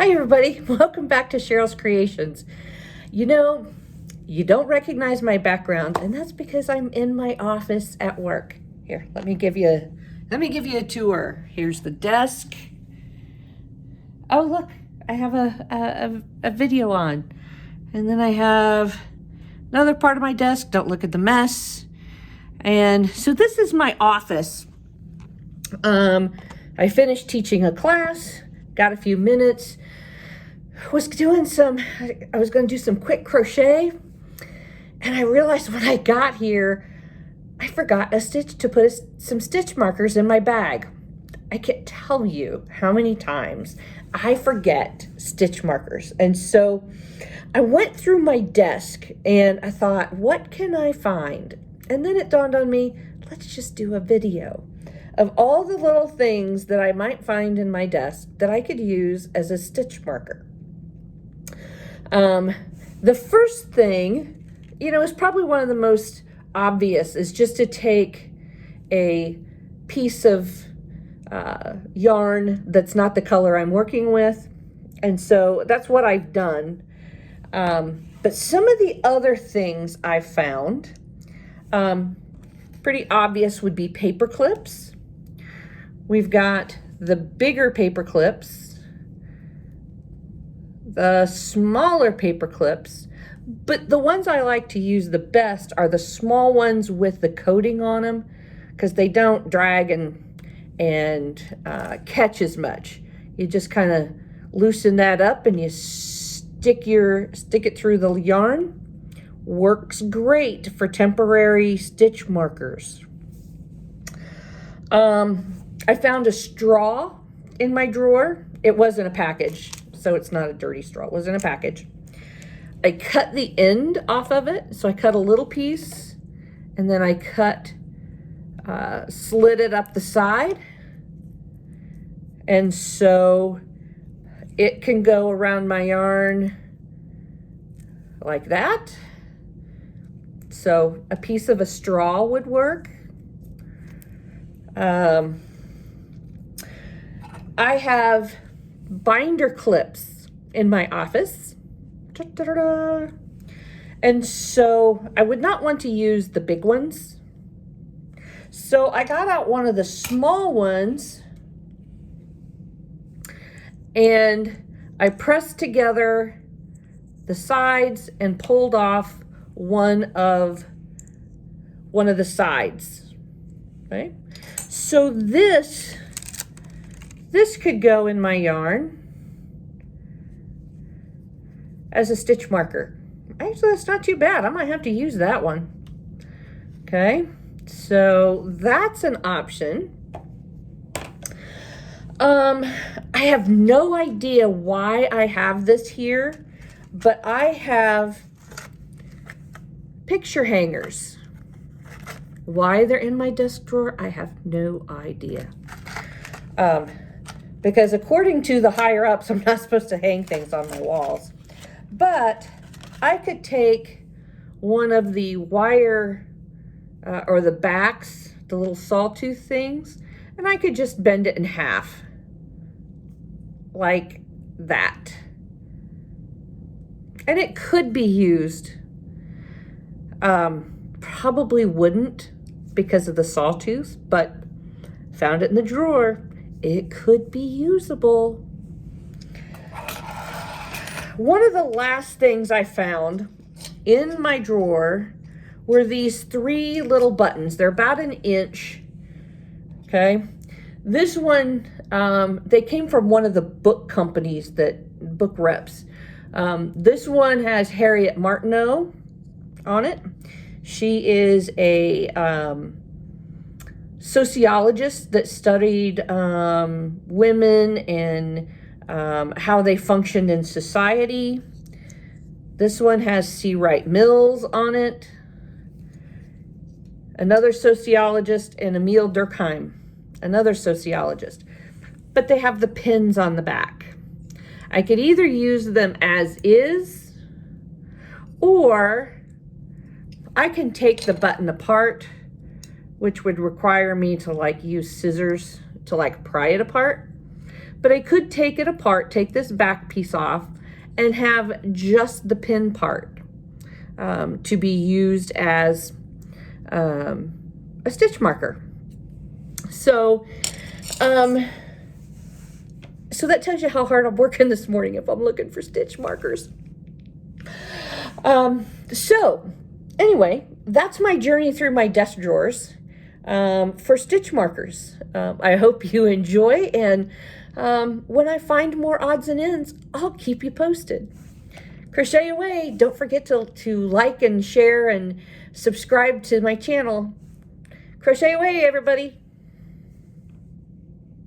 Hi everybody, welcome back to Cheryl's Creations. You know, you don't recognize my background, and that's because I'm in my office at work. Here, let me give you a tour. Here's the desk. Oh look, I have a video on. And then I have another part of my desk. Don't look at the mess. And so this is my office. I finished teaching a class, got a few minutes, I was going to do some quick crochet, and I realized when I got here, I forgot to put some stitch markers in my bag. I can't tell you how many times I forget stitch markers. And so I went through my desk and I thought, what can I find? And then it dawned on me, let's just do a video of all the little things that I might find in my desk that I could use as a stitch marker. The first thing, is probably one of the most obvious, is just to take a piece of yarn that's not the color I'm working with. And so that's what I've done. But some of the other things I found, pretty obvious, would be paper clips. We've got the bigger paper clips, the smaller paper clips, but the ones I like to use the best are the small ones with the coating on them, because they don't drag and catch as much. You just kind of loosen that up and you stick it through the yarn. Works great for temporary stitch markers. I found a straw in my drawer. It wasn't a package, so it's not a dirty straw. It was in a package. I cut the end off of it. So I cut a little piece, and then I slid it up the side. And so it can go around my yarn like that. So a piece of a straw would work. I have binder clips in my office. And so I would not want to use the big ones. So I got out one of the small ones and I pressed together the sides and pulled off one of the sides. Right? So this could go in my yarn as a stitch marker. Actually, that's not too bad. I might have to use that one. Okay, so that's an option. I have no idea why I have this here, but I have picture hangers. Why they're in my desk drawer, I have no idea. Because according to the higher ups, I'm not supposed to hang things on my walls. But I could take one of the wire or the backs, the little sawtooth things, and I could just bend it in half like that. And it could be used. Probably wouldn't because of the sawtooth, but found it in the drawer. It could be usable. One of the last things I found in my drawer were these 3 little buttons. They're about 1 inch. Okay. This one, they came from one of the book companies, book reps. This one has Harriet Martineau on it. She is a sociologist that studied women and how they functioned in society. This one has C. Wright Mills on it. Another sociologist, and Emile Durkheim, another sociologist. But they have the pins on the back. I could either use them as is, or I can take the button apart, which would require me to use scissors to pry it apart. but I could take it apart, take this back piece off, and have just the pin part to be used as a stitch marker. So, so that tells you how hard I'm working this morning if I'm looking for stitch markers. So anyway, that's my journey through my desk drawers for stitch markers. I hope you enjoy, and when I find more odds and ends, I'll keep you posted. Crochet away. Don't forget to like and share and subscribe to my channel. Crochet away, everybody.